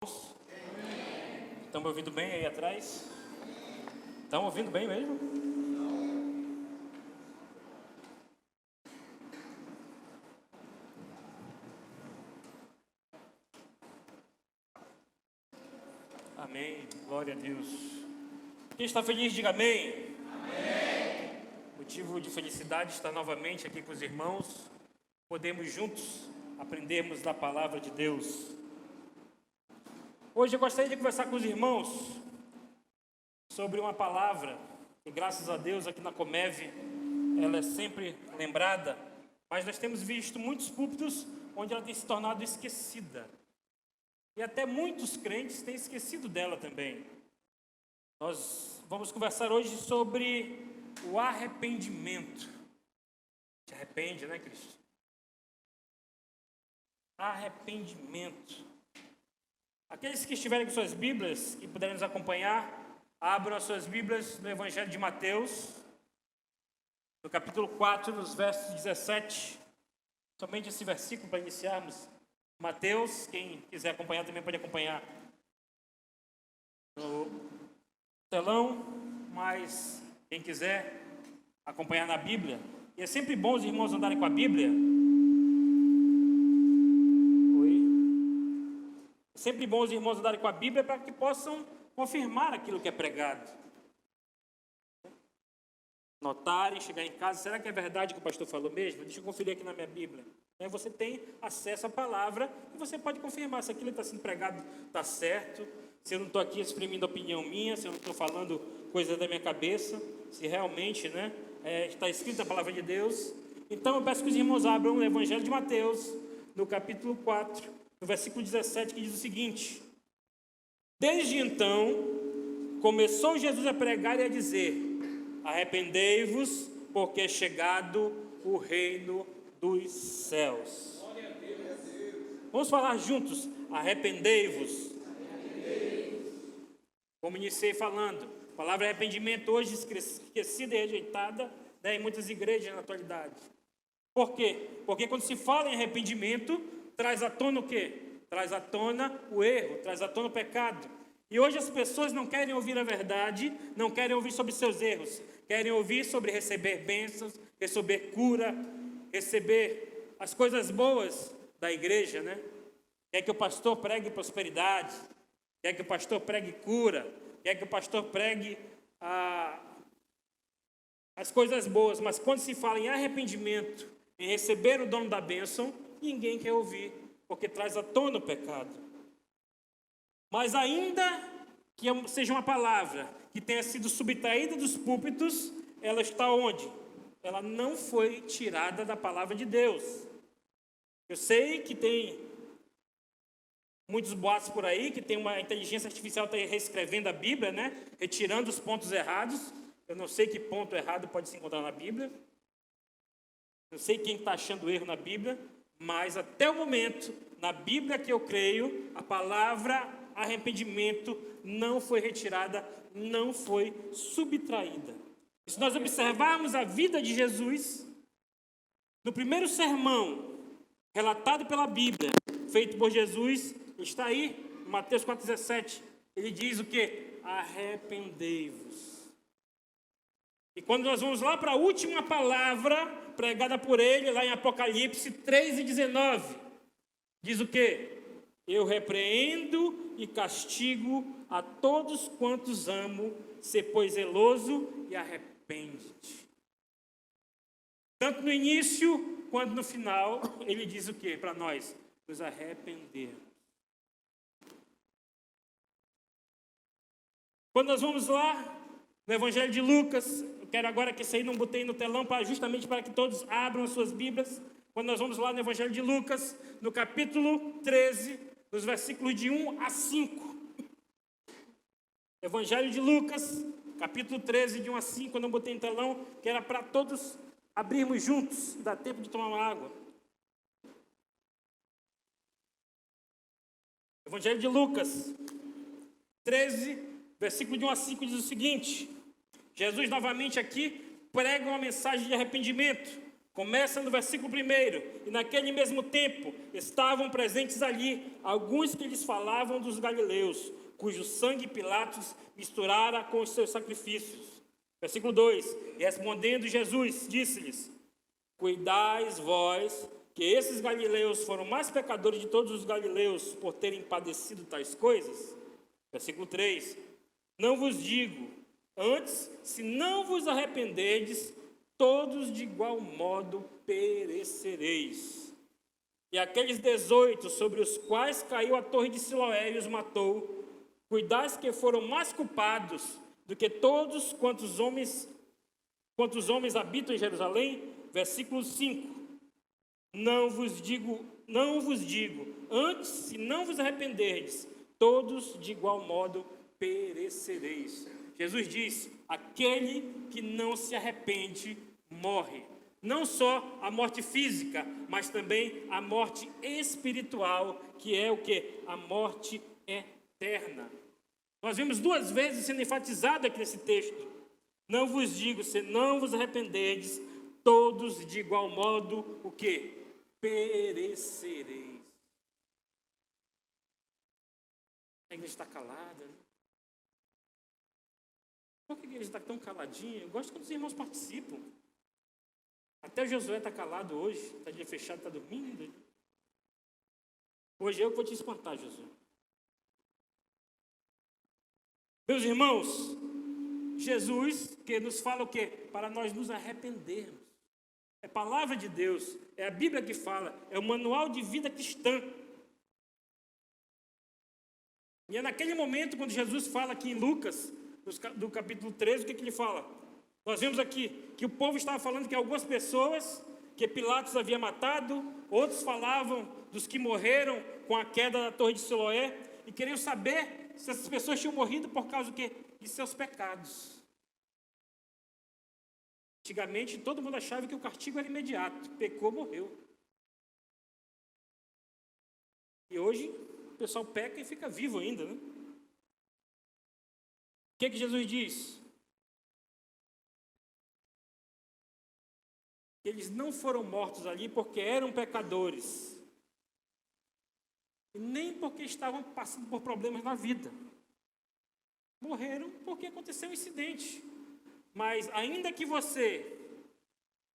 Estão me ouvindo bem aí atrás? Estão ouvindo bem mesmo? Amém. Glória a Deus. Quem está feliz, diga amém. Amém. Motivo de felicidade estar novamente aqui com os irmãos. Podemos juntos aprendermos da palavra de Deus. Hoje eu gostaria de conversar com os irmãos sobre uma palavra que, graças a Deus, aqui na Comeve, ela é sempre lembrada, mas nós temos visto muitos púlpitos onde ela tem se tornado esquecida. E até muitos crentes têm esquecido dela também. Nós vamos conversar hoje sobre o arrependimento. Se arrepende, né, Cristo? Arrependimento. Aqueles que estiverem com suas Bíblias e puderem nos acompanhar, abram as suas Bíblias no Evangelho de Mateus, no capítulo 4, nos versos 17. Somente esse versículo para iniciarmos. Mateus, quem quiser acompanhar também pode acompanhar no telão, mas quem quiser acompanhar na Bíblia. E é sempre bom os irmãos andarem com a Bíblia. É sempre bom os irmãos andarem com a Bíblia para que possam confirmar aquilo que é pregado. Notarem, chegar em casa, será que é verdade o que o pastor falou mesmo? Deixa eu conferir aqui na minha Bíblia. Você tem acesso à palavra e você pode confirmar se aquilo que está sendo pregado está certo, se eu não estou aqui exprimindo opinião minha, se eu não estou falando coisa da minha cabeça, se realmente está escrito a palavra de Deus. Então eu peço que os irmãos abram o Evangelho de Mateus, no capítulo 4, no versículo 17, que diz o seguinte: Desde então, começou Jesus a pregar e a dizer: arrependei-vos, porque é chegado o reino dos céus. Vamos falar juntos: arrependei-vos. Como iniciei falando, a palavra arrependimento hoje esquecida e rejeitada, em muitas igrejas na atualidade. Por quê? Porque quando se fala em arrependimento, traz à tona o quê? Traz à tona o erro, traz à tona o pecado. E hoje as pessoas não querem ouvir a verdade, não querem ouvir sobre seus erros, querem ouvir sobre receber bênçãos, receber cura, receber as coisas boas da igreja, Quer que o pastor pregue prosperidade, quer que o pastor pregue cura, quer que o pastor pregue as coisas boas, mas quando se fala em arrependimento, em receber o dono da bênção, ninguém quer ouvir, porque traz à tona o pecado. Mas ainda que seja uma palavra que tenha sido subtraída dos púlpitos, ela está onde? Ela não foi tirada da palavra de Deus. Eu sei que tem muitos boatos por aí, que tem uma inteligência artificial que está reescrevendo a Bíblia, retirando os pontos errados. Eu não sei que ponto errado pode se encontrar na Bíblia. Não sei quem está achando erro na Bíblia, mas até o momento, na Bíblia que eu creio, a palavra arrependimento não foi retirada, não foi subtraída. E se nós observarmos a vida de Jesus, no primeiro sermão relatado pela Bíblia, feito por Jesus, está aí, em Mateus 4,17, ele diz o quê? Arrependei-vos. E quando nós vamos lá para a última palavra pregada por ele, lá em Apocalipse 3,19, diz o quê? Eu repreendo e castigo a todos quantos amo, se pois zeloso e arrepende-te. Tanto no início quanto no final, ele diz o quê para nós? Nos arrepender. Quando nós vamos lá no Evangelho de Lucas, eu quero agora que esse aí não botei no telão, justamente para que todos abram as suas Bíblias. Quando nós vamos lá no Evangelho de Lucas, no capítulo 13, nos versículos de 1 a 5. Evangelho de Lucas, capítulo 13, de 1 a 5, eu não botei no telão, que era para todos abrirmos juntos, dá tempo de tomar uma água. Evangelho de Lucas, 13, versículo de 1 a 5, diz o seguinte: Jesus novamente aqui prega uma mensagem de arrependimento. Começa no versículo 1. E naquele mesmo tempo estavam presentes ali alguns que lhes falavam dos galileus, cujo sangue Pilatos misturara com os seus sacrifícios. Versículo 2. E respondendo Jesus, disse-lhes: Cuidais vós que esses galileus foram mais pecadores de todos os galileus por terem padecido tais coisas? Versículo 3. Não vos digo, antes, se não vos arrependerdes, todos de igual modo perecereis. E aqueles 18 sobre os quais caiu a torre de Siloé e os matou, cuidais que foram mais culpados do que todos quantos homens habitam em Jerusalém? Versículo 5. Não vos digo, antes, se não vos arrependerdes, todos de igual modo perecereis. Jesus diz: aquele que não se arrepende morre. Não só a morte física, mas também a morte espiritual, que é o que? A morte eterna. Nós vimos 2 vezes sendo enfatizado aqui nesse texto. Não vos digo, se não vos arrependerdes, todos de igual modo, o que? Perecereis. A igreja está calada, né? Por que a igreja está tão caladinha? Eu gosto quando os irmãos participam. Até o Josué está calado hoje, está de dia fechado, está dormindo. Hoje eu vou te espantar, Josué. Meus irmãos, Jesus que nos fala o quê? Para nós nos arrependermos. É a palavra de Deus, é a Bíblia que fala, é o manual de vida cristã. E é naquele momento, quando Jesus fala aqui em Lucas, do capítulo 13, o que ele fala? Nós vemos aqui que o povo estava falando que algumas pessoas que Pilatos havia matado, outros falavam dos que morreram com a queda da torre de Siloé, e queriam saber se essas pessoas tinham morrido por causa do quê? De seus pecados. Antigamente, todo mundo achava que o castigo era imediato. Pecou, morreu. E hoje, o pessoal peca e fica vivo ainda, né? O que Jesus diz? Eles não foram mortos ali porque eram pecadores. E nem porque estavam passando por problemas na vida. Morreram porque aconteceu um incidente. Mas ainda que você,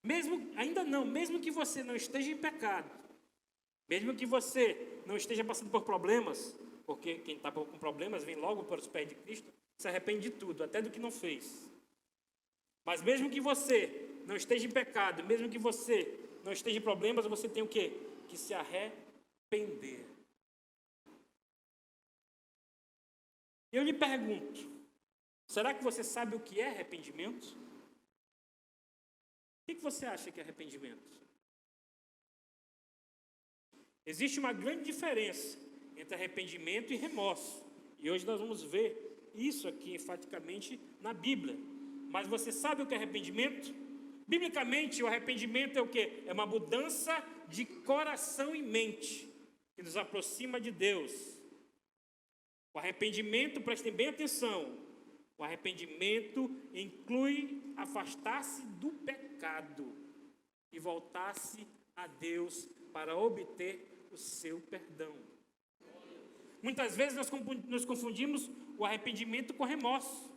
mesmo que você não esteja em pecado, mesmo que você não esteja passando por problemas, porque quem está com problemas vem logo para os pés de Cristo, se arrepende de tudo, até do que não fez. Mas mesmo que você não esteja em pecado, mesmo que você não esteja em problemas, você tem o quê? Que se arrepender. Eu lhe pergunto, será que você sabe o que é arrependimento? O que você acha que é arrependimento? Existe uma grande diferença entre arrependimento e remorso. E hoje nós vamos ver isso aqui enfaticamente na Bíblia. Mas você sabe o que é arrependimento? Biblicamente, o arrependimento é o quê? É uma mudança de coração e mente que nos aproxima de Deus. O arrependimento, prestem bem atenção, o arrependimento inclui afastar-se do pecado e voltar-se a Deus para obter o seu perdão. Muitas vezes nós confundimos o arrependimento com remorso.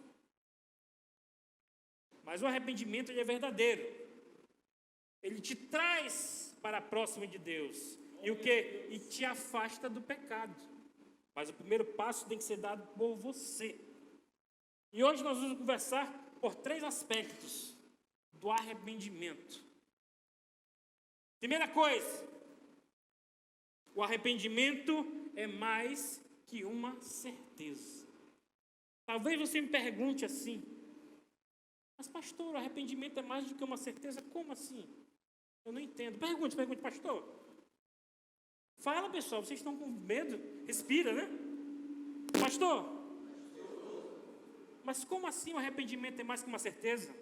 Mas o arrependimento ele é verdadeiro. Ele te traz para próximo de Deus. E o quê? E te afasta do pecado. Mas o primeiro passo tem que ser dado por você. E hoje nós vamos conversar por 3 aspectos do arrependimento. Primeira coisa, o arrependimento é mais que uma certeza. Talvez você me pergunte assim, mas pastor, o arrependimento é mais do que uma certeza? Como assim? Eu não entendo. Pergunte, pastor. Fala, pessoal, vocês estão com medo? Respira, né? Pastor, mas como assim o arrependimento é mais que uma certeza?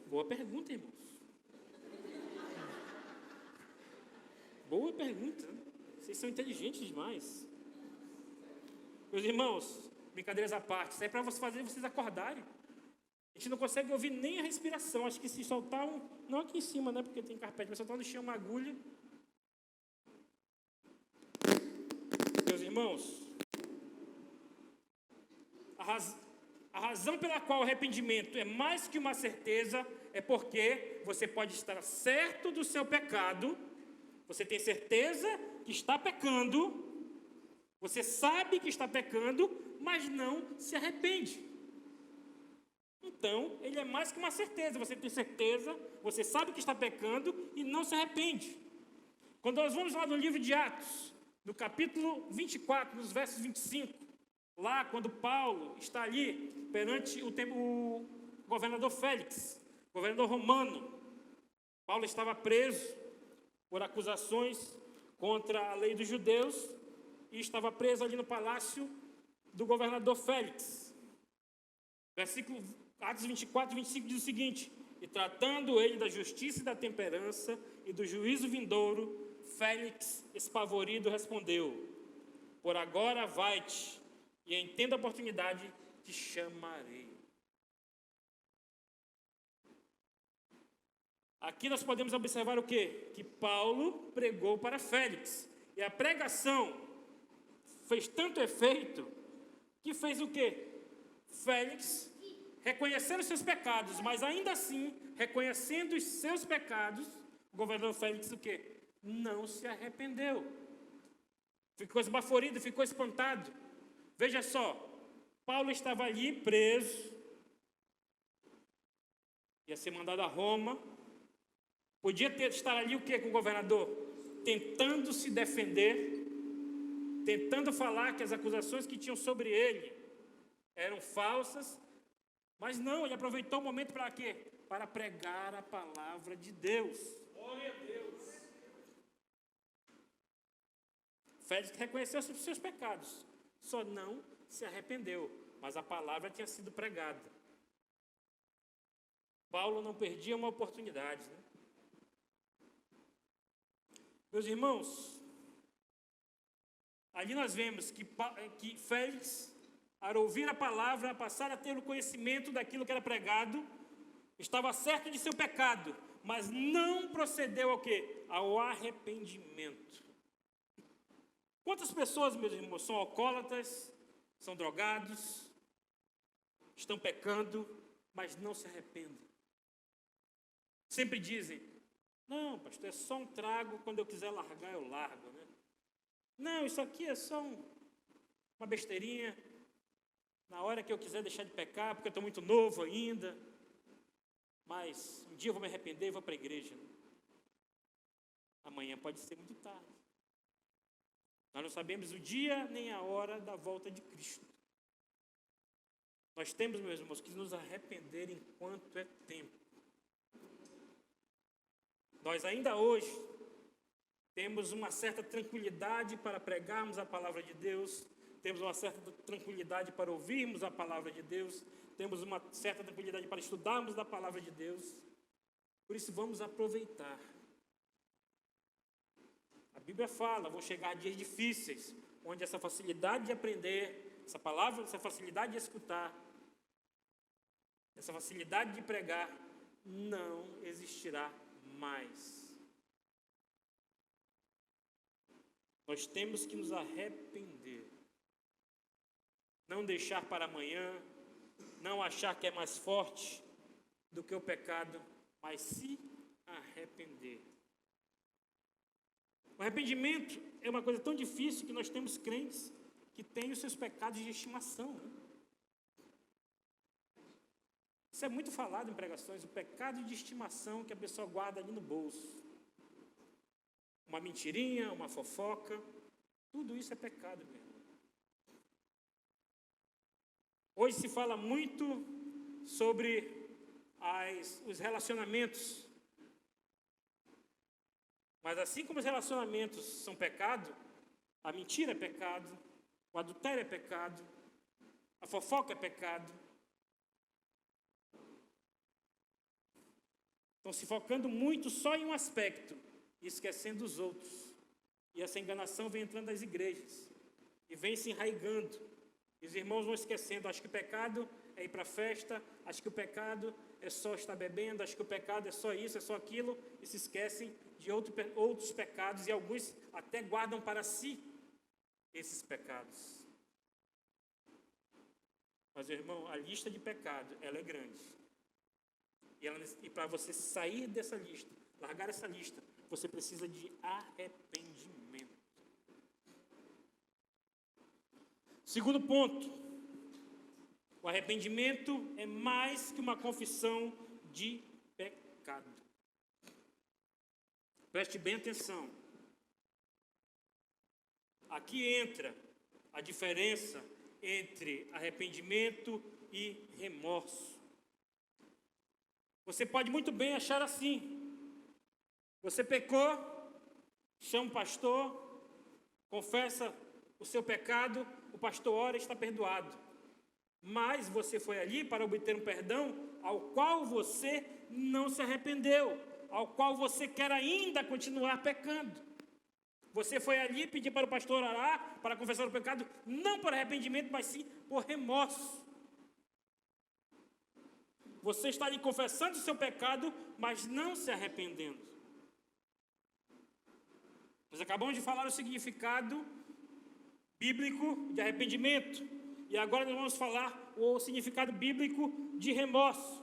Boa pergunta, irmãos. Boa pergunta. Vocês são inteligentes demais. Meus irmãos, brincadeiras à parte, isso é para fazer vocês acordarem. A gente não consegue ouvir nem a respiração. Acho que se soltar não aqui em cima, né? Porque tem carpete, mas soltar no chão uma agulha. Meus irmãos, a razão pela qual o arrependimento é mais que uma certeza é porque você pode estar certo do seu pecado, você tem certeza que está pecando, você sabe que está pecando, mas não se arrepende. Então, ele é mais que uma certeza. Você tem certeza, você sabe que está pecando e não se arrepende. Quando nós vamos lá no livro de Atos, no capítulo 24, nos versos 25, lá quando Paulo está ali perante o governador Félix, governador romano, Paulo estava preso por acusações contra a lei dos judeus e estava preso ali no palácio do governador Félix. Versículo Atos 24, 25 diz o seguinte: e tratando ele da justiça e da temperança e do juízo vindouro, Félix, espavorido, respondeu: por agora vai-te, e em tendo a oportunidade te chamarei. Aqui nós podemos observar o quê? Que Paulo pregou para Félix. E a pregação fez tanto efeito que fez o quê? Félix, reconhecendo os seus pecados, mas ainda assim, reconhecendo os seus pecados, o governador Félix o quê? Não se arrependeu. Ficou esbaforido, ficou espantado. Veja só, Paulo estava ali preso, ia ser mandado a Roma, podia estar ali o quê com o governador? Tentando se defender, tentando falar que as acusações que tinham sobre ele eram falsas, mas não, ele aproveitou o momento para quê? Para pregar a palavra de Deus. Glória a Deus. Félix reconheceu os seus pecados, só não se arrependeu, mas a palavra tinha sido pregada. Paulo não perdia uma oportunidade, né? Meus irmãos, ali nós vemos que Félix, ao ouvir a palavra, a passar a ter o conhecimento daquilo que era pregado, estava certo de seu pecado, mas não procedeu ao quê? Ao arrependimento. Quantas pessoas, meus irmãos, são alcoólatras, são drogados, estão pecando, mas não se arrependem? Sempre dizem: não, pastor, é só um trago, quando eu quiser largar, eu largo, né? Não, isso aqui é só uma besteirinha, na hora que eu quiser deixar de pecar, porque eu estou muito novo ainda, mas um dia eu vou me arrepender e vou para a igreja. Amanhã pode ser muito tarde. Nós não sabemos o dia nem a hora da volta de Cristo. Nós temos, meus irmãos, que nos arrepender enquanto é tempo. Nós ainda hoje temos uma certa tranquilidade para pregarmos a palavra de Deus, temos uma certa tranquilidade para ouvirmos a palavra de Deus, temos uma certa tranquilidade para estudarmos a palavra de Deus. Por isso vamos aproveitar. A Bíblia fala: vão chegar dias difíceis, onde essa facilidade de aprender, essa palavra, essa facilidade de escutar, essa facilidade de pregar, não existirá mais. Nós temos que nos arrepender. Não deixar para amanhã, não achar que é mais forte do que o pecado, mas se arrepender. O arrependimento é uma coisa tão difícil que nós temos crentes que têm os seus pecados de estimação, né? Isso é muito falado em pregações, o pecado de estimação que a pessoa guarda ali no bolso. Uma mentirinha, uma fofoca, tudo isso é pecado mesmo. Hoje se fala muito sobre os relacionamentos. Mas assim como os relacionamentos são pecado, a mentira é pecado, o adultério é pecado, a fofoca é pecado. Estão se focando muito só em um aspecto e esquecendo os outros. E essa enganação vem entrando nas igrejas e vem se enraigando. E os irmãos vão esquecendo. Acho que o pecado é ir para a festa, acha que o pecado é só estar bebendo, acha que o pecado é só isso, é só aquilo, e se esquecem de outros pecados, e alguns até guardam para si esses pecados. Mas, meu irmão, a lista de pecado, ela é grande. E para você sair dessa lista, largar essa lista, você precisa de arrependimento. Segundo ponto, o arrependimento é mais que uma confissão de pecado. Preste bem atenção. Aqui entra a diferença entre arrependimento e remorso. Você pode muito bem achar assim: você pecou, chama o pastor, confessa o seu pecado, o pastor ora e está perdoado. Mas você foi ali para obter um perdão ao qual você não se arrependeu, ao qual você quer ainda continuar pecando. Você foi ali pedir para o pastor orar, para confessar o pecado, não por arrependimento, mas sim por remorso. Você está ali confessando o seu pecado, mas não se arrependendo. Nós acabamos de falar o significado bíblico de arrependimento. E agora nós vamos falar o significado bíblico de remorso.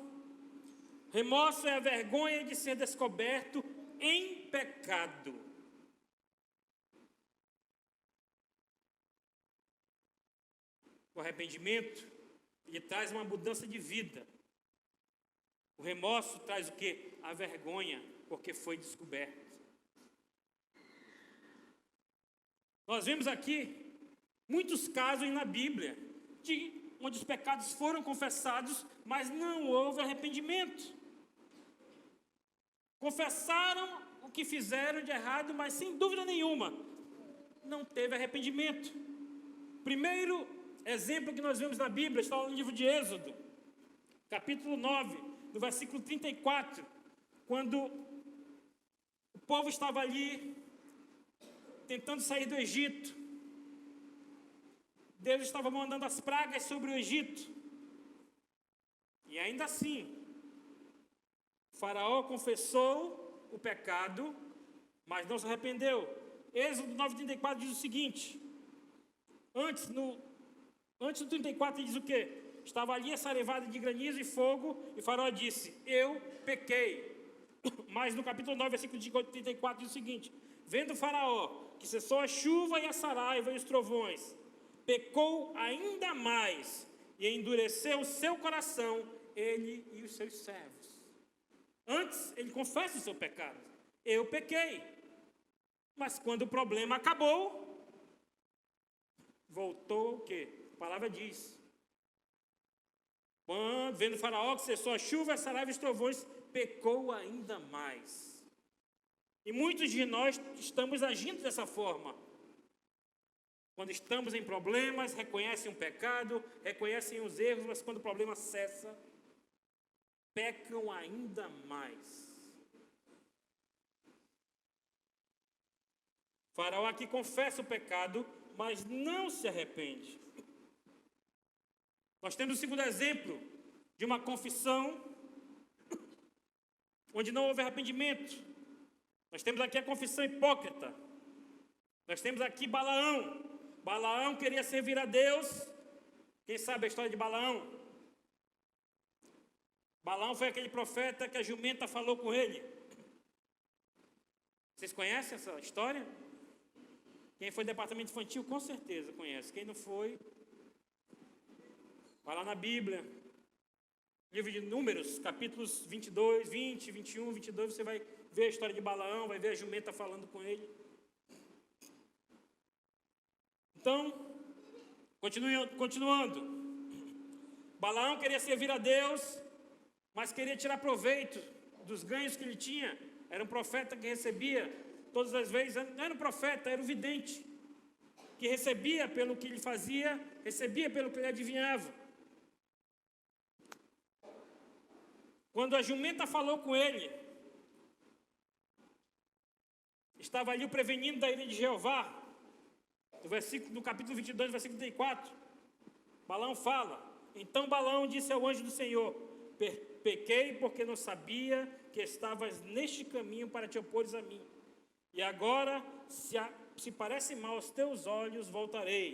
Remorso é a vergonha de ser descoberto em pecado. O arrependimento, ele traz uma mudança de vida. O remorso traz o quê? A vergonha, porque foi descoberto. Nós vemos aqui muitos casos na Bíblia onde os pecados foram confessados, mas não houve arrependimento. Confessaram o que fizeram de errado, mas sem dúvida nenhuma, não teve arrependimento. Primeiro exemplo que nós vemos na Bíblia está no livro de Êxodo, capítulo 9, no versículo 34, quando o povo estava ali tentando sair do Egito. Deus estava mandando as pragas sobre o Egito. E ainda assim, o faraó confessou o pecado, mas não se arrependeu. Êxodo 9:34 diz o seguinte: antes do 34 ele diz o quê? Estava ali a sarevada de granizo e fogo, e o faraó disse: eu pequei. Mas no capítulo 9, versículo 34 diz o seguinte: vendo o faraó que cessou a chuva e a saraiva e os trovões, pecou ainda mais e endureceu o seu coração, ele e os seus servos. Antes, ele confessa o seu pecado. Eu pequei. Mas quando o problema acabou, voltou o quê? A palavra diz: quando, vendo o faraó que cessou a chuva, a saraiva e os trovões, pecou ainda mais. E muitos de nós estamos agindo dessa forma. Quando estamos em problemas, reconhecem o pecado, reconhecem os erros, mas quando o problema cessa, pecam ainda mais. O faraó aqui confessa o pecado, mas não se arrepende. Nós temos o segundo exemplo de uma confissão onde não houve arrependimento. Nós temos aqui a confissão hipócrita. Nós temos aqui Balaão. Balaão queria servir a Deus. Quem sabe a história de Balaão? Balaão foi aquele profeta que a jumenta falou com ele. Vocês conhecem essa história? Quem foi do departamento infantil com certeza conhece. Quem não foi, vai lá na Bíblia, livro de Números, capítulos 22, 20, 21, 22, você vai ver a história de Balaão, vai ver a jumenta falando com ele. Então, continuando. Balaão queria servir a Deus, mas queria tirar proveito dos ganhos que ele tinha. Era um profeta que recebia todas as vezes, não era um profeta, era um vidente, que recebia pelo que ele fazia, recebia pelo que ele adivinhava. Quando a jumenta falou com ele, estava ali o prevenindo da ira de Jeová, no capítulo 22, versículo 34, Balaão fala: Então Balaão disse ao anjo do Senhor: pequei porque não sabia que estavas neste caminho para te opores a mim. E agora, se parece mal aos teus olhos, voltarei.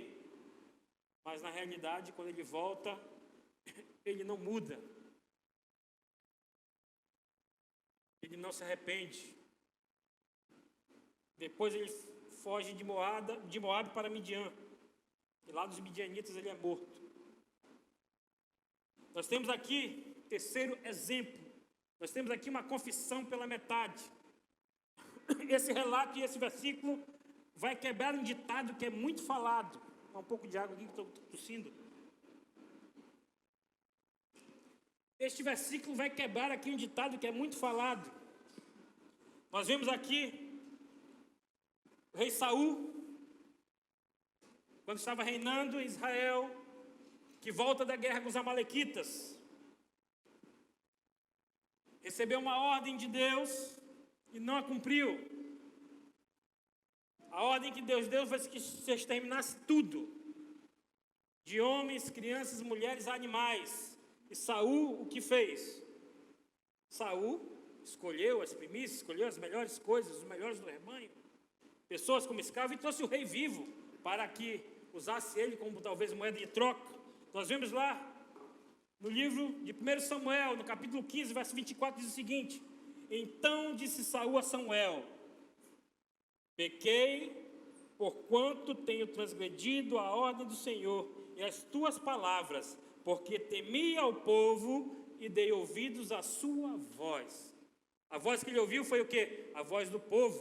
Mas na realidade, quando ele volta, ele não muda. Ele não se arrepende. Depois ele foge de Moabe para Midian. E lá dos midianitas ele é morto. Nós temos aqui, terceiro exemplo, nós temos aqui uma confissão pela metade. Esse relato e esse versículo vai quebrar um ditado que é muito falado. Dá um pouco de água aqui que estou tossindo. Este versículo vai quebrar aqui um ditado que é muito falado. Nós vemos aqui o rei Saul, quando estava reinando em Israel, que volta da guerra com os amalequitas, recebeu uma ordem de Deus e não a cumpriu. A ordem que Deus deu foi que se exterminasse tudo, de homens, crianças, mulheres, animais. E Saul o que fez? Saul escolheu as primícias, escolheu as melhores coisas, os melhores do rebanho, pessoas como escravo, e trouxe o rei vivo para que usasse ele como talvez moeda de troca. Nós vemos lá no livro de 1 Samuel, no capítulo 15, verso 24, diz o seguinte: então disse Saul a Samuel: pequei, porquanto tenho transgredido a ordem do Senhor e as tuas palavras, porque temi ao povo e dei ouvidos à sua voz. A voz que ele ouviu foi o quê? A voz do povo.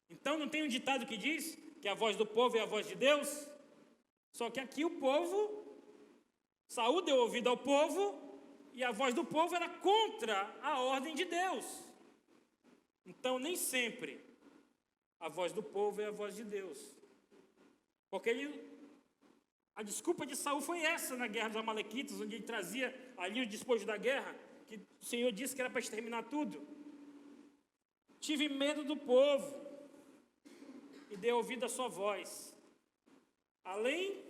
Então não tem um ditado que diz que a voz do povo é a voz de Deus? Só que aqui o povo, Saul deu ouvido ao povo, e a voz do povo era contra a ordem de Deus. Então nem sempre a voz do povo é a voz de Deus. Porque a desculpa de Saul foi essa na guerra dos amalequitas, onde ele trazia ali os despojos da guerra, que o Senhor disse que era para exterminar tudo. Tive medo do povo e dei ouvido à sua voz. Além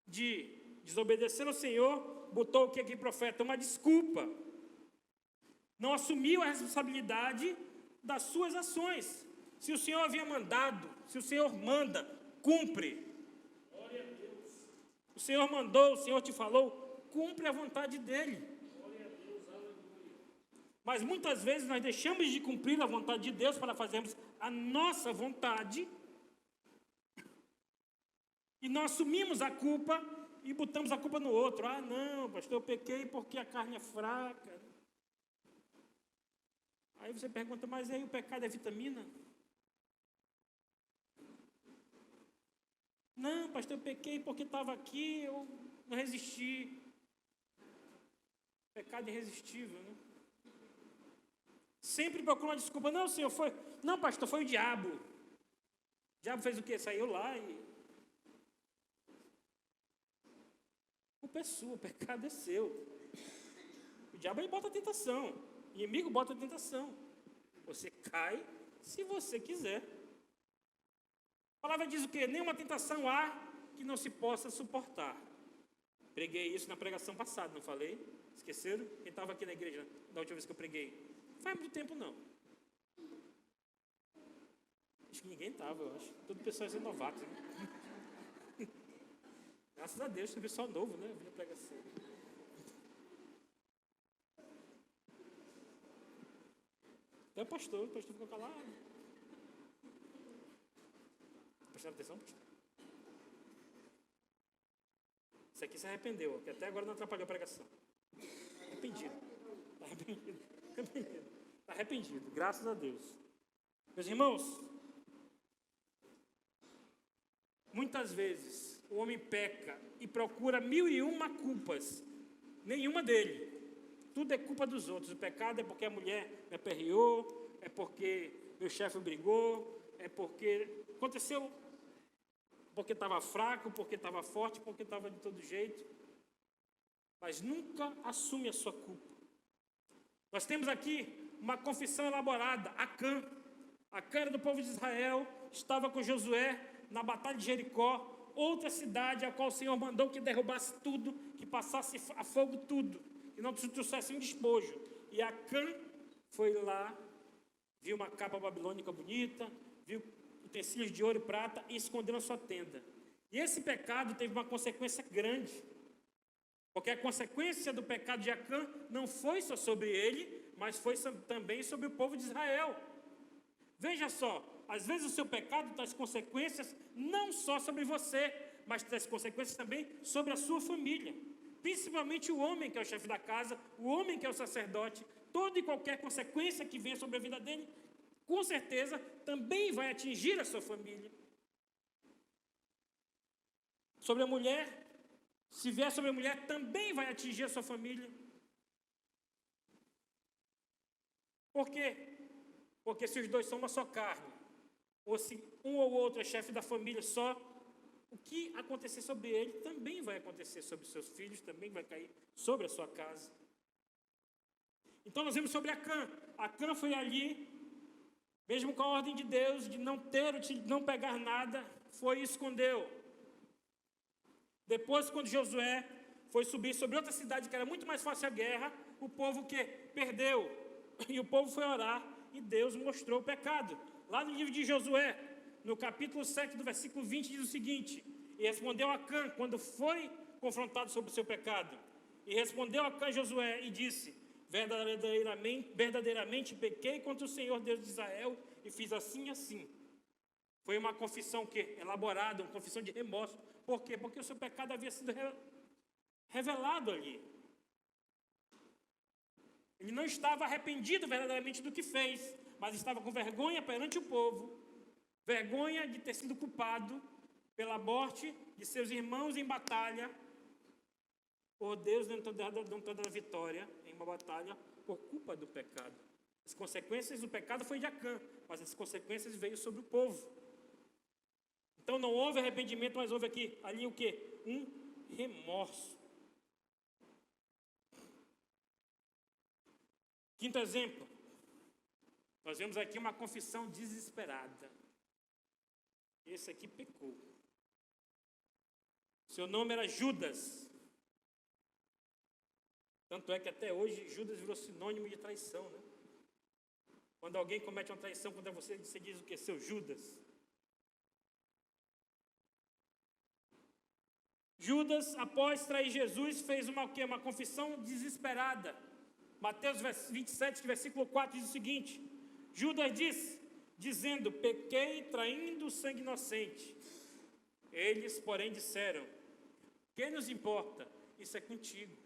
de desobedecer ao Senhor, botou o que aqui, profeta? Uma desculpa. Não assumiu a responsabilidade das suas ações. Se o Senhor havia mandado, se o Senhor manda, cumpre. Glória a Deus. O Senhor mandou, o Senhor te falou, cumpre a vontade dEle. Glória a Deus, aleluia. Mas muitas vezes nós deixamos de cumprir a vontade de Deus para fazermos a nossa vontade, e nós assumimos a culpa e botamos a culpa no outro. Ah, não, pastor, eu pequei porque a carne é fraca. Aí você pergunta, mas aí o pecado é vitamina? Não, pastor, eu pequei porque estava aqui, eu não resisti. Pecado irresistível, né? Sempre procura uma desculpa. Não, senhor, foi... Não, pastor, foi o diabo. O diabo fez o quê? Saiu lá e... A culpa é sua, o pecado é seu. O diabo, ele bota a tentação. O inimigo bota a tentação. Você cai se você quiser. A palavra diz o quê? Nenhuma tentação há que não se possa suportar. Preguei isso na pregação passada, não falei? Esqueceram? Quem estava aqui na igreja da última vez que eu preguei? Não faz muito tempo, não. Acho que ninguém estava, eu acho. Todo pessoal é novato, né? Graças a Deus, tem pessoal novo, né? Vindo pregação. Então, pastor ficou calado. Prestando atenção, pastor? Isso aqui se arrependeu, que até agora não atrapalhou a pregação. Arrependido. Está arrependido. Está arrependido, graças a Deus. Meus irmãos, muitas vezes o homem peca e procura 1001 culpas, nenhuma dele. Tudo é culpa dos outros. O pecado é porque a mulher me aperreou, é porque meu chefe brigou, é porque aconteceu, porque estava fraco, porque estava forte, porque estava de todo jeito. Mas nunca assume a sua culpa. Nós temos aqui uma confissão elaborada. Acã era do povo de Israel, estava com Josué na batalha de Jericó, outra cidade, a qual o Senhor mandou que derrubasse tudo, que passasse a fogo tudo, e não trouxesse um despojo. E Acã foi lá, viu uma capa babilônica bonita, viu utensílios de ouro e prata e escondeu na sua tenda. E esse pecado teve uma consequência grande, porque a consequência do pecado de Acã não foi só sobre ele, mas foi também sobre o povo de Israel. Veja só, às vezes o seu pecado traz consequências não só sobre você, mas traz consequências também sobre a sua família. Principalmente o homem que é o chefe da casa, o homem que é o sacerdote, toda e qualquer consequência que venha sobre a vida dele, com certeza também vai atingir a sua família. Sobre a mulher, se vier sobre a mulher, também vai atingir a sua família. Por quê? Porque se os dois são uma só carne, ou se um ou outro é chefe da família só, o que acontecer sobre ele também vai acontecer sobre seus filhos, também vai cair sobre a sua casa. Então nós vemos sobre Acã. Acã foi ali, mesmo com a ordem de Deus, de não pegar nada, foi e escondeu. Depois, quando Josué foi subir sobre outra cidade que era muito mais fácil a guerra, o povo que perdeu, e o povo foi orar, e Deus mostrou o pecado. Lá no livro de Josué, no capítulo 7, do versículo 20, diz o seguinte: e respondeu Acã, quando foi confrontado sobre o seu pecado, e respondeu Acã a Josué e disse: verdadeiramente pequei contra o Senhor Deus de Israel, e fiz assim e assim. Foi uma confissão elaborada, uma confissão de remorso. Por quê? Porque o seu pecado havia sido revelado ali. Ele não estava arrependido verdadeiramente do que fez, mas estava com vergonha perante o povo, vergonha de ter sido culpado pela morte de seus irmãos em batalha, por Deus não ter dado a vitória em uma batalha por culpa do pecado. As consequências do pecado foi de Acã, mas as consequências veio sobre o povo. Então não houve arrependimento, mas houve ali o quê? Um remorso. Quinto exemplo, nós vemos aqui uma confissão desesperada. Esse aqui pecou. Seu nome era Judas. Tanto é que até hoje Judas virou sinônimo de traição, né? Quando alguém comete uma traição contra você, você diz o quê? Seu Judas. Judas, após trair Jesus, fez uma confissão desesperada. Mateus 27, versículo 4 diz o seguinte: Judas disse, dizendo: pequei traindo o sangue inocente. Eles, porém, disseram: quem nos importa? Isso é contigo.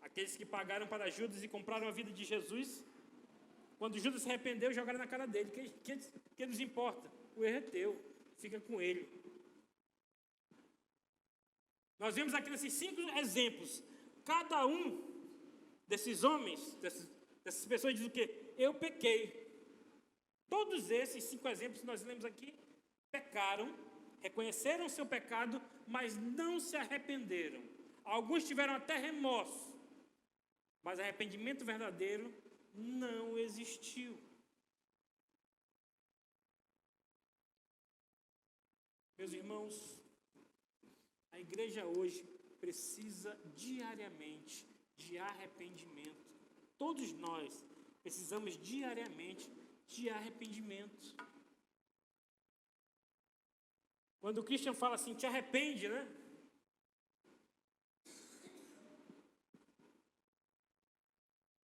Aqueles que pagaram para Judas e compraram a vida de Jesus, quando Judas se arrependeu, jogaram na cara dele: quem nos importa? O erro é teu, fica com ele. Nós vemos aqui nesses 5 exemplos, cada um desses homens, dessas pessoas diz o quê? Eu pequei. Todos esses 5 exemplos que nós lemos aqui, pecaram, reconheceram o seu pecado, mas não se arrependeram. Alguns tiveram até remorso, mas arrependimento verdadeiro não existiu. Meus irmãos, a igreja hoje precisa diariamente de arrependimento. Todos nós precisamos diariamente de arrependimento. Quando o Christian fala assim, te arrepende, né?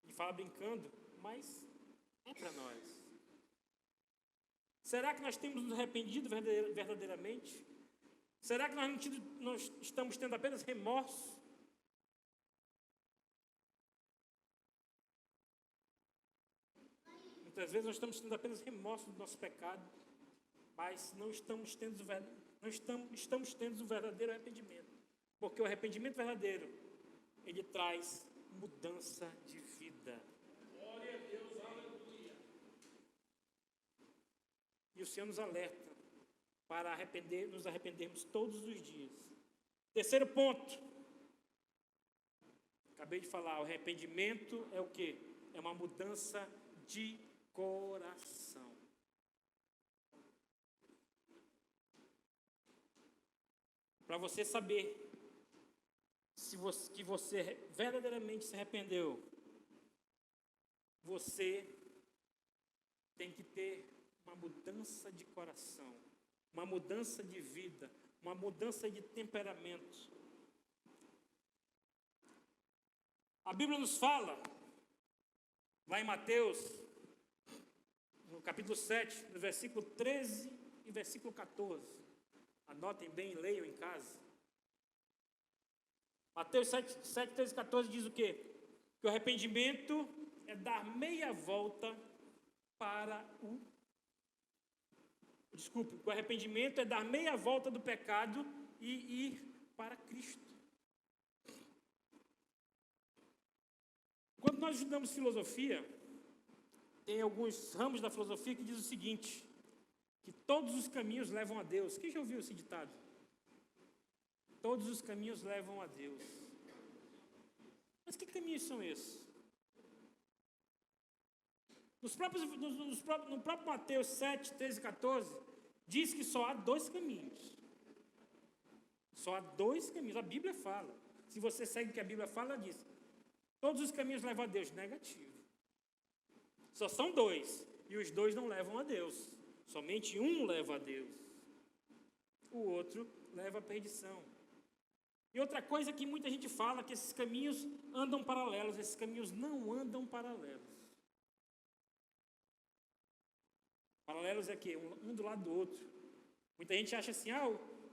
Ele fala brincando, mas é para nós. Será que nós temos nos arrependido verdadeiramente? Será que nós estamos tendo apenas remorso? Muitas vezes nós estamos tendo apenas remorso do nosso pecado, mas não estamos tendo o verdadeiro arrependimento. Porque o arrependimento verdadeiro, ele traz mudança de vida. Glória a Deus, aleluia. E o Senhor nos alerta para nos arrependermos todos os dias. Terceiro ponto. Acabei de falar, o arrependimento é o quê? É uma mudança de coração. para você saber que você verdadeiramente se arrependeu, você tem que ter uma mudança de coração, uma mudança de vida, uma mudança de temperamento. A Bíblia nos fala, lá em Mateus, no capítulo 7, no versículo 13 e versículo 14. Anotem bem, leiam em casa. Mateus 7, 13 e 14 diz o quê? Que o arrependimento é dar meia volta para o... Desculpe, o arrependimento é dar meia volta do pecado e ir para Cristo. Quando nós estudamos filosofia, tem alguns ramos da filosofia que diz o seguinte, que todos os caminhos levam a Deus. Quem já ouviu esse ditado? Todos os caminhos levam a Deus. Mas que caminhos são esses? No próprio Mateus 7, 13 e 14, diz que só há dois caminhos. Só há dois caminhos. A Bíblia fala. Se você segue o que a Bíblia fala, ela diz: todos os caminhos levam a Deus. Negativo. Só são dois. E os dois não levam a Deus. Somente um leva a Deus. O outro leva à perdição. E outra coisa que muita gente fala, que esses caminhos andam paralelos. Esses caminhos não andam paralelos. Paralelos é que um do lado do outro. Muita gente acha assim,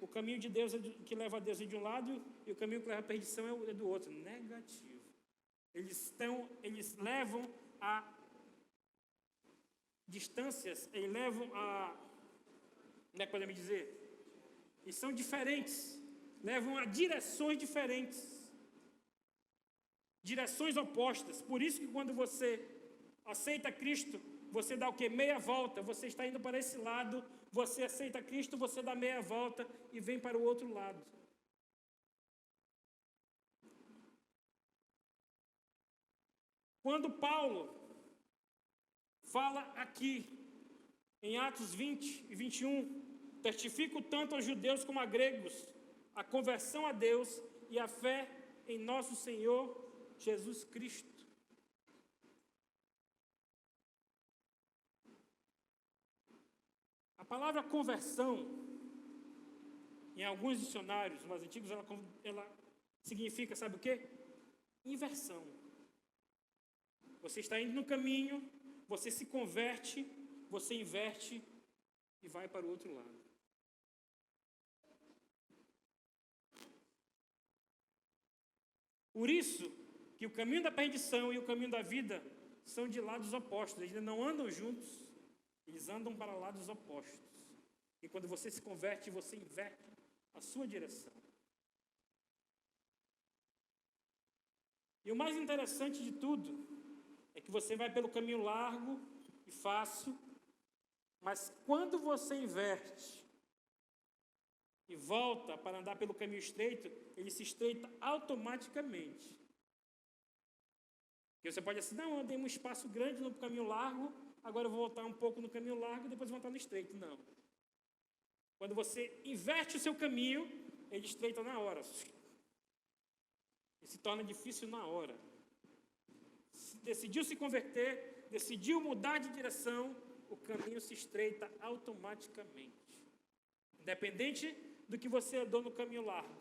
o caminho de Deus que leva a Deus é de um lado e o caminho que leva à perdição é do outro. Negativo. Eles levam a distâncias, eles levam a... Como é que podemos dizer? Eles são diferentes. Levam a direções diferentes. Direções opostas. Por isso que quando você aceita Cristo, você dá o quê? Meia volta. Você está indo para esse lado, você aceita Cristo, você dá meia volta e vem para o outro lado. Quando Paulo fala aqui, em Atos 20 e 21, testifico tanto aos judeus como a gregos a conversão a Deus e a fé em nosso Senhor Jesus Cristo. A palavra conversão, em alguns dicionários mais antigos, ela significa, sabe o quê? Inversão. Você está indo no caminho, você se converte, você inverte e vai para o outro lado. Por isso que o caminho da perdição e o caminho da vida são de lados opostos. Eles não andam juntos, eles andam para lados opostos. E quando você se converte, você inverte a sua direção. E o mais interessante de tudo é que você vai pelo caminho largo e fácil, mas quando você inverte e volta para andar pelo caminho estreito, ele se estreita automaticamente. Porque você pode dizer, não, eu andei um espaço grande no caminho largo, agora eu vou voltar um pouco no caminho largo e depois voltar no estreito. Não. Quando você inverte o seu caminho, ele estreita na hora. E se torna difícil na hora. Decidiu se converter, decidiu mudar de direção, o caminho se estreita automaticamente. Independente do que você andou no caminho largo.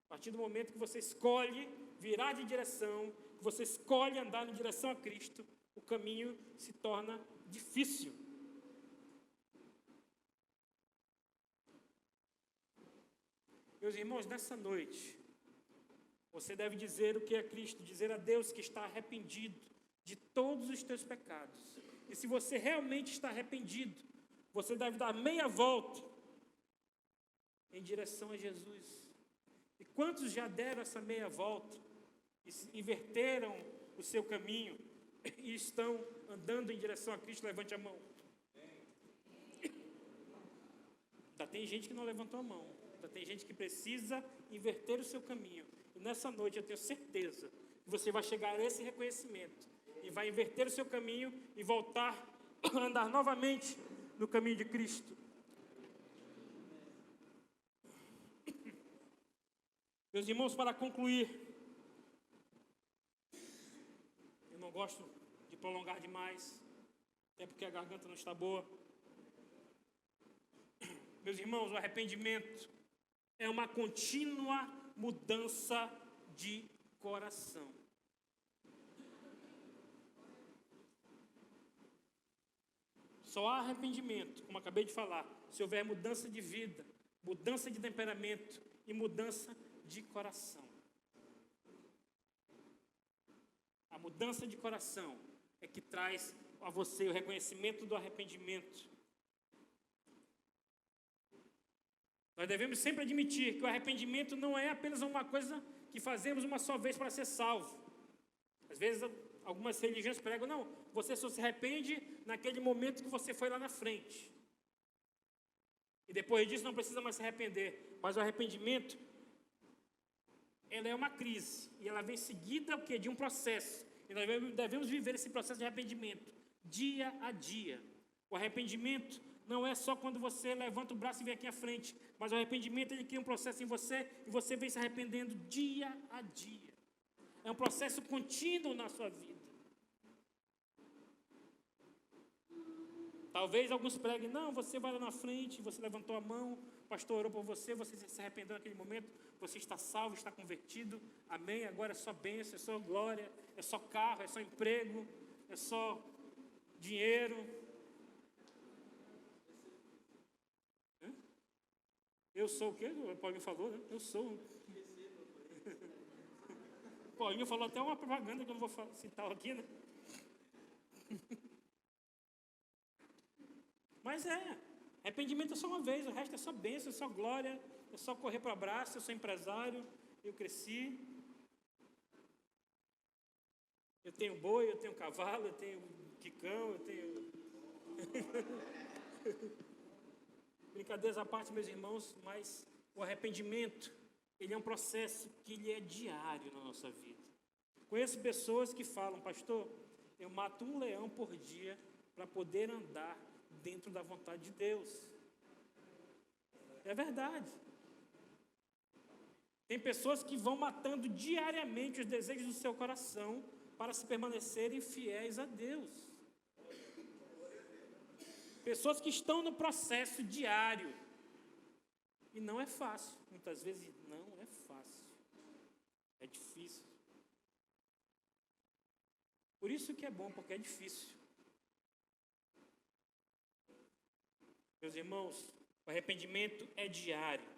A partir do momento que você escolhe virar de direção, que você escolhe andar em direção a Cristo, o caminho se torna difícil. Meus irmãos, nessa noite, você deve dizer o que é Cristo, dizer a Deus que está arrependido de todos os teus pecados. E se você realmente está arrependido, você deve dar meia volta em direção a Jesus. E quantos já deram essa meia volta e inverteram o seu caminho e estão andando em direção a Cristo? Levante a mão. Ainda tem gente que não levantou a mão. Ainda tem gente que precisa inverter o seu caminho. E nessa noite eu tenho certeza que você vai chegar a esse reconhecimento e vai inverter o seu caminho e voltar a andar novamente no caminho de Cristo. Meus irmãos, para concluir, eu não gosto de prolongar demais, até porque a garganta não está boa. Meus irmãos, o arrependimento é uma contínua mudança de coração. Só há arrependimento, como acabei de falar, se houver mudança de vida, mudança de temperamento e mudança de coração. A mudança de coração é que traz a você o reconhecimento do arrependimento. Nós devemos sempre admitir que o arrependimento não é apenas uma coisa que fazemos uma só vez para ser salvo. Às vezes, algumas religiões pregam, não, você só se arrepende naquele momento que você foi lá na frente. E depois disso não precisa mais se arrepender. Mas o arrependimento, ela é uma crise. E ela vem seguida de um processo. E nós devemos viver esse processo de arrependimento, dia a dia. O arrependimento não é só quando você levanta o braço e vem aqui à frente, mas o arrependimento, ele cria um processo em você e você vem se arrependendo dia a dia. É um processo contínuo na sua vida. Talvez alguns preguem, não, você vai lá na frente, você levantou a mão, o pastor orou por você, você se arrependeu naquele momento, você está salvo, está convertido, amém, agora é só bênção, é só glória, é só carro, é só emprego, é só dinheiro. Eu sou o quê? O Paulinho falou, né? Eu sou. O Paulinho falou até uma propaganda que eu não vou citar aqui, né? Mas arrependimento é só uma vez, o resto é só bênção, é só glória, é só correr para o abraço, eu sou empresário, eu cresci. Eu tenho boi, eu tenho cavalo, eu tenho quicão, eu tenho... Brincadeiras à parte, meus irmãos, mas o arrependimento, ele é um processo que ele é diário na nossa vida. Conheço pessoas que falam, pastor, eu mato um leão por dia para poder andar dentro da vontade de Deus. É verdade. Tem pessoas que vão matando diariamente os desejos do seu coração para se permanecerem fiéis a Deus. Pessoas que estão no processo diário. E não é fácil. Muitas vezes não é fácil. É difícil. Por isso que é bom, porque é difícil. Meus irmãos, o arrependimento é diário.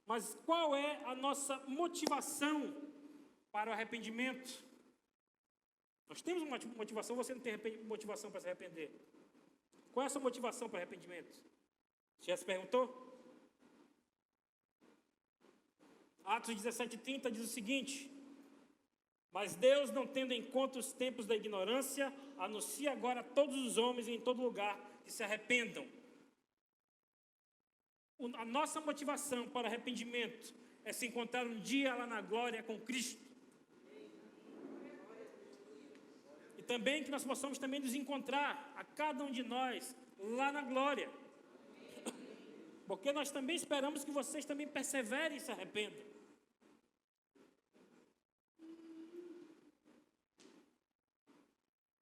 Mas qual é a nossa motivação para o arrependimento? Nós temos uma motivação, você não tem motivação para se arrepender. Qual é a sua motivação para o arrependimento? Você já se perguntou? Atos 17:30 diz o seguinte: mas Deus, não tendo em conta os tempos da ignorância, anuncia agora a todos os homens em todo lugar que se arrependam. A nossa motivação para o arrependimento é se encontrar um dia lá na glória com Cristo. E também que nós possamos também nos encontrar, a cada um de nós, lá na glória. Porque nós também esperamos que vocês também perseverem e se arrependam.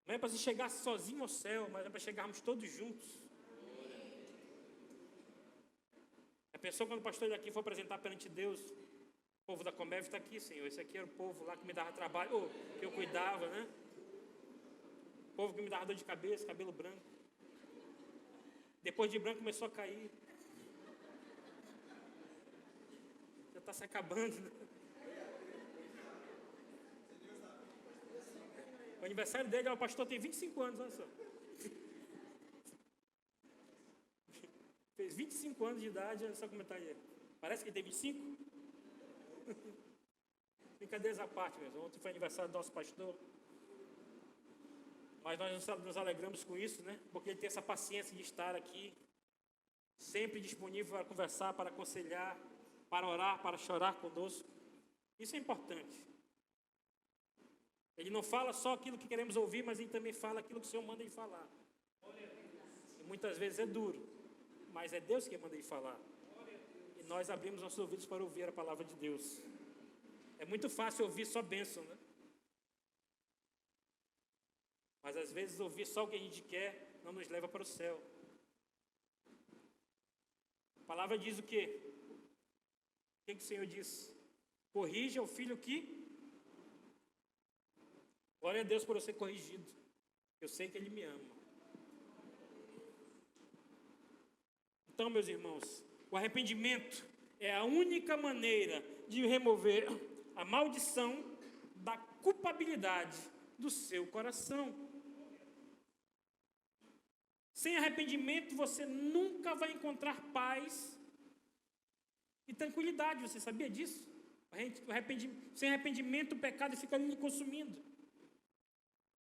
Não é para se chegar sozinho ao céu, mas é para chegarmos todos juntos. A pessoa, quando o pastor aqui for apresentar perante Deus, o povo da Comev está aqui, Senhor. Esse aqui era o povo lá que me dava trabalho, que eu cuidava, né? O povo que me dava dor de cabeça, cabelo branco. Depois de branco começou a cair. Já está se acabando, né? O aniversário dele, o pastor tem 25 anos, olha só. Fez 25 anos de idade, olha só como está aí. Parece que ele tem 25? Brincadeiras à parte mesmo. Ontem foi aniversário do nosso pastor. Mas nós nos alegramos com isso, né? Porque ele tem essa paciência de estar aqui, sempre disponível para conversar, para aconselhar, para orar, para chorar conosco. Isso é importante. Ele não fala só aquilo que queremos ouvir, mas ele também fala aquilo que o Senhor manda ele falar. E muitas vezes é duro, mas é Deus que manda ele falar. e nós abrimos nossos ouvidos para ouvir a palavra de Deus. É muito fácil ouvir só bênção, né? Mas às vezes ouvir só o que a gente quer não nos leva para o céu. A palavra diz o quê? O que o Senhor diz? Corrija o filho que... Glória a Deus por eu ser corrigido. Eu sei que Ele me ama. Então, meus irmãos, o arrependimento é a única maneira de remover a maldição da culpabilidade do seu coração. Sem arrependimento, você nunca vai encontrar paz e tranquilidade. Você sabia disso? Sem arrependimento, o pecado fica ali lhe consumindo.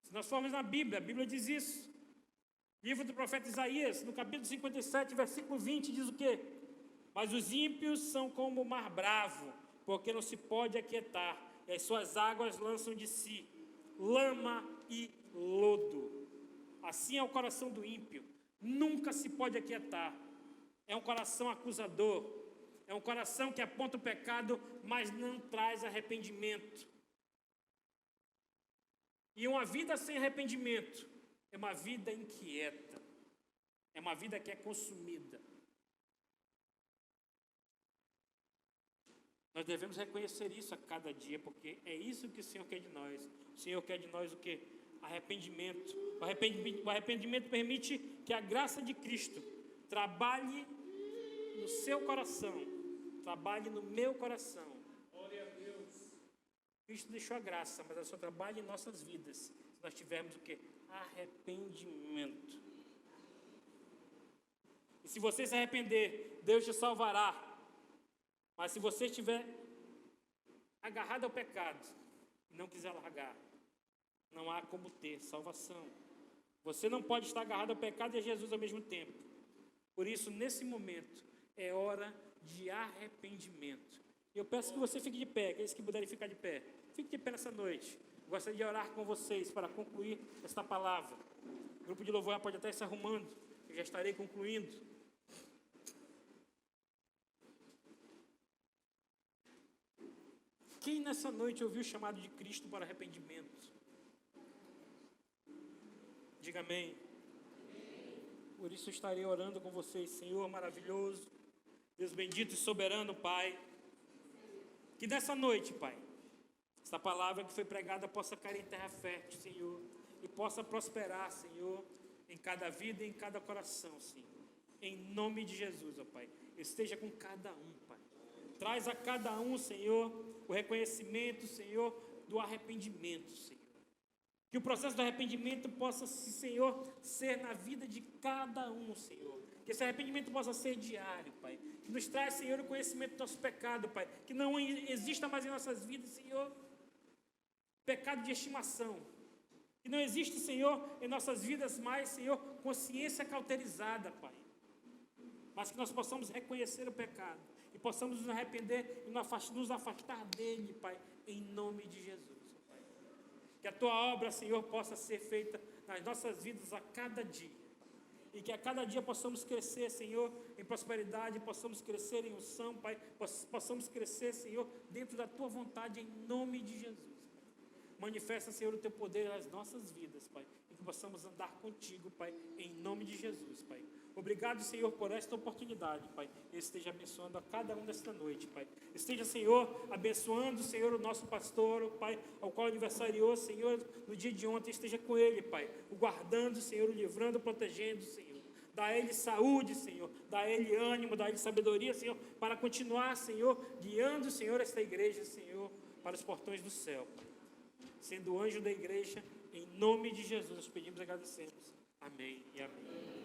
Se nós formos na Bíblia, a Bíblia diz isso. Livro do profeta Isaías, no capítulo 57, versículo 20, diz o quê? Mas os ímpios são como o mar bravo, porque não se pode aquietar, e as suas águas lançam de si lama e lodo. Assim é o coração do ímpio, nunca se pode aquietar. É um coração acusador, é um coração que aponta o pecado, mas não traz arrependimento. E uma vida sem arrependimento é uma vida inquieta, é uma vida que é consumida. Nós devemos reconhecer isso a cada dia, porque é isso que o Senhor quer de nós. O Senhor quer de nós o quê? Arrependimento. O arrependimento permite que a graça de Cristo trabalhe no seu coração, trabalhe no meu coração. Glória a Deus. Cristo deixou a graça, mas ela só trabalha em nossas vidas, se nós tivermos o quê? Arrependimento. E se você se arrepender, Deus te salvará. Mas se você estiver agarrado ao pecado e não quiser largar, não há como ter salvação. Você não pode estar agarrado ao pecado e a Jesus ao mesmo tempo. Por isso, nesse momento, é hora de arrependimento. E eu peço que você fique de pé, aqueles que puderem ficar de pé. Fique de pé nessa noite. Gostaria de orar com vocês para concluir esta palavra. O grupo de louvor pode até se arrumando, eu já estarei concluindo. Quem nessa noite ouviu o chamado de Cristo para arrependimento? Diga amém. Por isso eu estarei orando com vocês, Senhor maravilhoso, Deus bendito e soberano, Pai. Que nessa noite, Pai, esta palavra que foi pregada possa cair em terra fértil, Senhor, e possa prosperar, Senhor, em cada vida e em cada coração, Senhor. Em nome de Jesus, ó Pai. Esteja com cada um, Pai. Traz a cada um, Senhor, o reconhecimento, Senhor, do arrependimento, Senhor. Que o processo do arrependimento possa, Senhor, ser na vida de cada um, Senhor. Que esse arrependimento possa ser diário, Pai. Que nos traz, Senhor, o conhecimento do nosso pecado, Pai. Que não exista mais em nossas vidas, Senhor, pecado de estimação. Que não existe, Senhor, em nossas vidas mais, Senhor, consciência cauterizada, Pai. Mas que nós possamos reconhecer o pecado e possamos nos arrepender e nos afastar dele, Pai, em nome de Jesus, Pai. Que a Tua obra, Senhor, possa ser feita nas nossas vidas a cada dia. E que a cada dia possamos crescer, Senhor, em prosperidade, possamos crescer em unção, Pai, possamos crescer, Senhor, dentro da Tua vontade, em nome de Jesus. Manifesta, Senhor, o Teu poder nas nossas vidas, Pai, e que possamos andar contigo, Pai, em nome de Jesus, Pai. Obrigado, Senhor, por esta oportunidade, Pai. Esteja abençoando a cada um desta noite, Pai. Esteja, Senhor, abençoando, Senhor, o nosso pastor, Pai, ao qual aniversariou, Senhor, no dia de ontem. Esteja com ele, Pai, o guardando, Senhor, o livrando, o protegendo, Senhor. Dá a ele saúde, Senhor. Dá a ele ânimo, dá a ele sabedoria, Senhor, para continuar, Senhor, guiando, Senhor, esta igreja, Senhor, para os portões do céu, Pai. Sendo o anjo da igreja, em nome de Jesus, nós pedimos e agradecemos. Amém e amém.